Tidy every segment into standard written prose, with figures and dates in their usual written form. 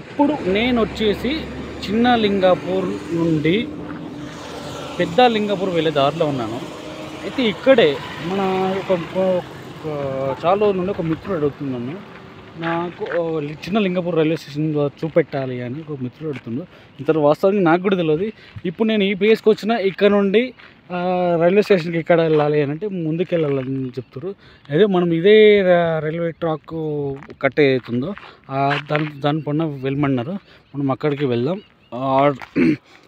ఇప్పుడు నేను వచ్చేసి చిన్న లింగాపూర్ నుండి పెద్ద లింగాపూర్ వెళ్ళే దారిలో ఉన్నాను. అయితే ఇక్కడే మన చాలా రోజుల నుండి ఒక మిత్రుడు అడుగుతున్నాను, నాకు చిన్న లింగాపూర్ రైల్వే స్టేషన్ చూపెట్టాలి అని ఒక మిత్రుడు అడుగుతుండు. ఇంత వాస్తవానికి నాకు కూడా తెలియదు. ఇప్పుడు నేను ఈ ప్లేస్కి వచ్చిన ఇక్కడ నుండి రైల్వే స్టేషన్కి ఎక్కడ వెళ్ళాలి అని అంటే ముందుకు వెళ్ళాలని చెప్తారు. అదే మనం ఇదే రైల్వే ట్రాక్ కట్ అవుతుందో దాని పైన వెళ్ళమన్నారు. మనం అక్కడికి వెళ్దాం.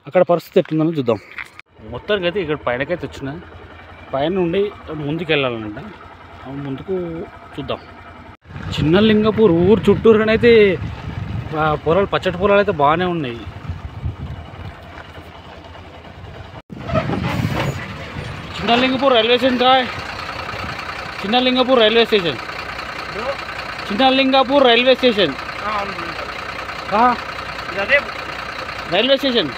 అక్కడ పరిస్థితి ఎట్లుందని చూద్దాం. మొత్తానికి అయితే ఇక్కడ పైనకైతే వచ్చిన పైన నుండి ముందుకు వెళ్ళాలంట. ముందుకు చూద్దాం. చిన్న లింగాపూర్ ఊరు చుట్టూరుగానైతే పొలాలు, పచ్చటి పొలాలు అయితే బాగానే ఉన్నాయి. చిన్న లింగాపూర్ రైల్వే స్టేషన్ చిన్న లింగాపూర్ రైల్వే స్టేషన్ చిన్న Lingapur railway station railway station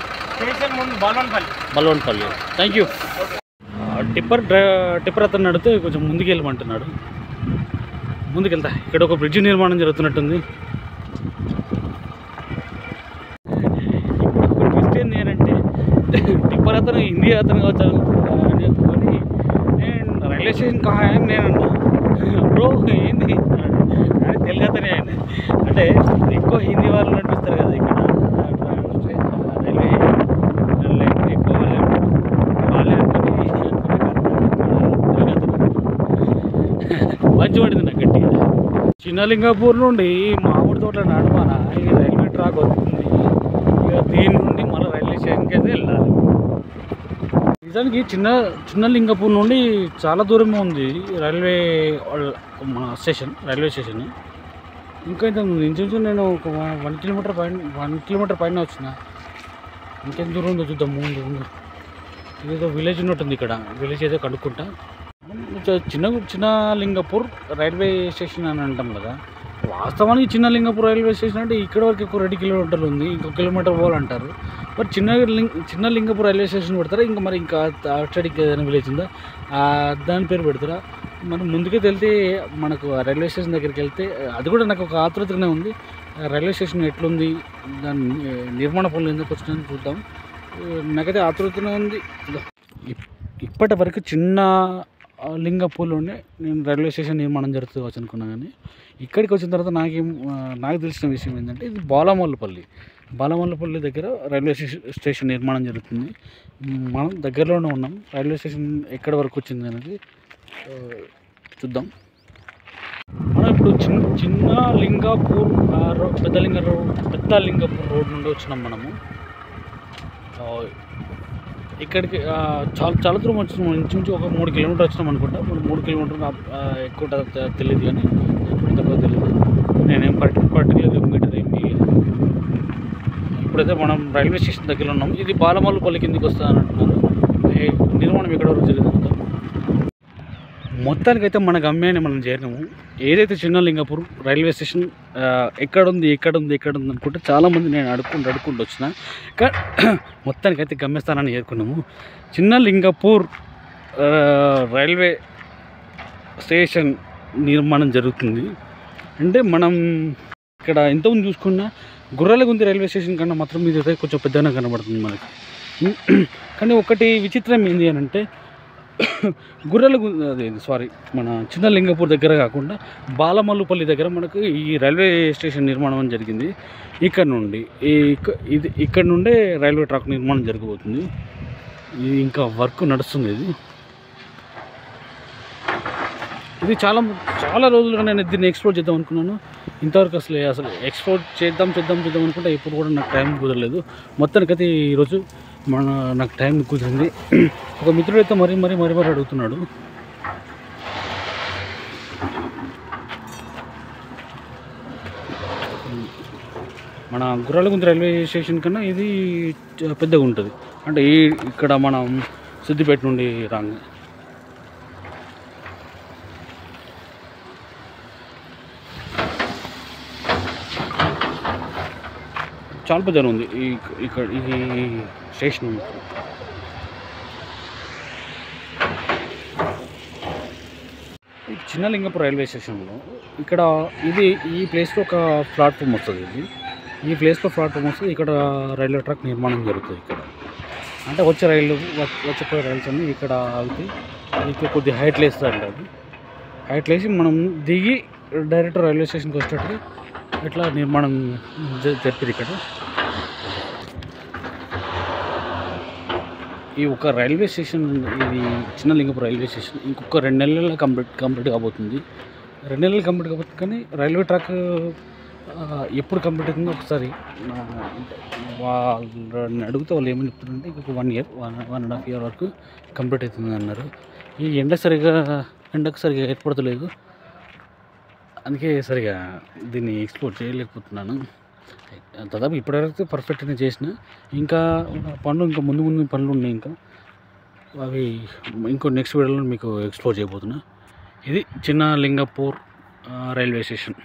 Balvanpalli. Thank you. Tipper అతను అడిగితే కొంచెం ముందుకు వెళ్ళమంటున్నాడు. ముందుకెళ్తా. ఇక్కడ ఒక బ్రిడ్జ్ నిర్మాణం జరుగుతున్నట్టుంది. ఇప్పుడు ట్విస్ట్ ఏంది అంటే టిప్పర్ అతను హిందీ అతను కావచ్చు అనుకొని నేను రైల్వే స్టేషన్ కాని నేను బ్రో ఏంది అని తెలుగు అతనే ఆయన. అంటే ఎక్కువ హిందీ వాళ్ళు నడిపిస్తారు కదా ఇక్కడ రైల్వే ఎక్కువ వాళ్ళే మంచి పడింది నాకు గట్టిగా. చిన్న లింగాపూర్ నుండి మామిడి తోటల నడవాన ఈ రైల్వే ట్రాక్ వస్తుంది. ఇక దీని నుండి మళ్ళీ రైల్వే స్టేషన్కి అయితే వెళ్ళాలి. నిజానికి చిన్న లింగాపూర్ నుండి చాలా దూరమే ఉంది రైల్వే స్టేషన్. ఇంకా ఇంత ఇంచుమించు నేను ఒక 1 కిలోమీటర్ పైన వచ్చిన. ఇంకెంత దూరం ఉందో చూద్దాం. ముందు ఏదో విలేజ్ ఉన్నట్టుంది. ఇక్కడ విలేజ్ అయితే కనుక్కుంటా. చిన్న లింగాపూర్ రైల్వే స్టేషన్ అని అంటాం కదా. వాస్తవానికి చిన్న లింగాపూర్ రైల్వే స్టేషన్ అంటే ఇక్కడ వరకు ఎక్కువ 2 కిలోమీటర్లు ఉంది. ఇంకో కిలోమీటర్ పోవాలంటారు. మరి చిన్న లింగాపూర్ రైల్వే స్టేషన్ పెడతారా? ఇంకా అటు సైడ్కి ఏదైనా విలేజ్ ఉందా దాని పేరు పెడతారా? మనం ముందుకే వెళ్తే మనకు రైల్వే స్టేషన్ దగ్గరికి వెళ్తే అది కూడా నాకు ఒక ఆతృతగానే ఉంది. రైల్వే స్టేషన్ ఎట్లుంది, దాని నిర్మాణ పనులు ఎందుకు వచ్చినాయని చూద్దాం. నాకైతే ఆతృతనే ఉంది. ఇప్పటి వరకు చిన్న లింగాపూర్లోనే నేను రైల్వే స్టేషన్ నిర్మాణం జరుగుతుంది కావచ్చు అనుకున్నాను. కానీ ఇక్కడికి వచ్చిన తర్వాత నాకు తెలిసిన విషయం ఏంటంటే ఇది బాలమల్లపల్లి దగ్గర రైల్వే స్టేషన్ నిర్మాణం జరుగుతుంది. మనం దగ్గరలోనే ఉన్నాం. రైల్వే స్టేషన్ ఎక్కడి వరకు వచ్చింది అనేది చూద్దాం. మనం ఇప్పుడు చిన్న లింగాపూర్ పెద్ద లింగాపూర్ రోడ్ నుండి వచ్చినాం. మనము ఇక్కడికి చాలా దూరం వచ్చినాం. ఇంచుమించు ఒక 3 కిలోమీటర్ వచ్చినాం అనుకుంటా. 3 కిలోమీటర్ ఎక్కువ తెలియదు, కానీ ఎక్కువ తక్కువ తెలియదు. నేనేం పర్టికులర్ మీటర్ ఏమి. ఇప్పుడైతే మనం రైల్వే స్టేషన్ దగ్గర ఉన్నాం. ఇది బాలమల్లపల్లి కిందకి వస్తుందని అంటున్నారు. నిర్మాణం ఎక్కడ వరకు జరుగుతుంది. మొత్తానికైతే మన గమ్యాన్ని మనం చేరినాము. ఏదైతే చిన్న లింగాపూర్ రైల్వే స్టేషన్ ఎక్కడుంది అనుకుంటే చాలామంది నేను అడుక్కుంటూ వచ్చిన. మొత్తానికైతే గమ్యస్థానాన్ని చేరుకున్నాము. చిన్న లింగాపూర్ రైల్వే స్టేషన్ నిర్మాణం జరుగుతుంది. అంటే మనం ఇక్కడ ఎంతమంది చూసుకున్నా గుర్రాలగుంది రైల్వే స్టేషన్ కన్నా మాత్రం ఇదైతే కొంచెం పెద్దగా కనబడుతుంది మనకి. కానీ ఒకటి విచిత్రం ఏంటి అని అంటే మన చిన్న లింగాపూర్ దగ్గర కాకుండా బాలమల్లపల్లి దగ్గర మనకు ఈ రైల్వే స్టేషన్ నిర్మాణం జరిగింది. ఇక్కడ నుండే రైల్వే ట్రాక్ నిర్మాణం జరగబోతుంది. ఇది ఇంకా వర్క్ నడుస్తుంది. ఇది చాలా రోజులుగా నేను దీన్ని ఎక్స్ప్లోర్ చేద్దాం అనుకున్నాను. ఇంతవరకు అసలు ఎక్స్ప్లోర్ చేద్దాం అనుకుంటే ఇప్పుడు కూడా నాకు టైం కుదరలేదు. మొత్తానికైతే ఈరోజు నాకు టైం కుదిరింది. ఒక మిత్రుడు అయితే మరీ అడుగుతున్నాడు. మన గుర్రాలగుంది రైల్వే స్టేషన్ కన్నా ఇది పెద్దగా ఉంటుంది. అంటే ఇక్కడ మనం సిద్దిపేట నుండి రాంగ్ చాలా పెద్దగా ఉంది ఇక్కడ ఈ స్టేషన్. చిన్న లింగాపూర్ రైల్వే స్టేషన్లో ఇక్కడ ఈ ప్లేస్లో ఒక ప్లాట్ఫామ్ వస్తుంది. ఇది ఈ ప్లేస్లో ప్లాట్ఫామ్ వస్తే ఇక్కడ రైల్వే ట్రాక్ నిర్మాణం జరుగుతుంది. ఇక్కడ అంటే వచ్చిపోయే రైల్స్ అన్నీ ఇక్కడ ఆగుతాయి. ఇక్కడ కొద్దిగా హైట్లు వేస్తారంట. అది హైట్లు వేసి మనం దిగి డైరెక్ట్ రైల్వే స్టేషన్కి వచ్చేటట్టుగా ఇట్లా నిర్మాణం జరిపింది. ఇక్కడ ఈ ఒక రైల్వే స్టేషన్, ఇది చిన్నలింగపురం రైల్వే స్టేషన్ ఇంకొక 2 నెలల్లో కంప్లీట్ కాబోతుంది. 2 నెలలు కంప్లీట్ కాబోతుంది. కానీ రైల్వే ట్రాక్ ఎప్పుడు కంప్లీట్ అవుతుందో ఒకసారి వాళ్ళని అడిగితే వాళ్ళు ఏమని చెప్తున్నారంటే ఇంకొక 1 year 1.5 year వరకు కంప్లీట్ అవుతుంది అన్నారు. ఈ ఎండకు సరిగా ఏర్పడతలేదు. అందుకే సరిగా దీన్ని ఎక్స్ప్లోర్ చేయలేకపోతున్నాను. దాదాపు ఇప్పటివరకు పర్ఫెక్ట్గా చేసిన, ఇంకా ముందు పనులు ఉన్నాయి. ఇంకా అవి ఇంకో నెక్స్ట్ వీడియోలో మీకు ఎక్స్ప్లోర్ చేయబోతున్నా. ఇది చిన్న లింగపూర్ రైల్వే స్టేషన్.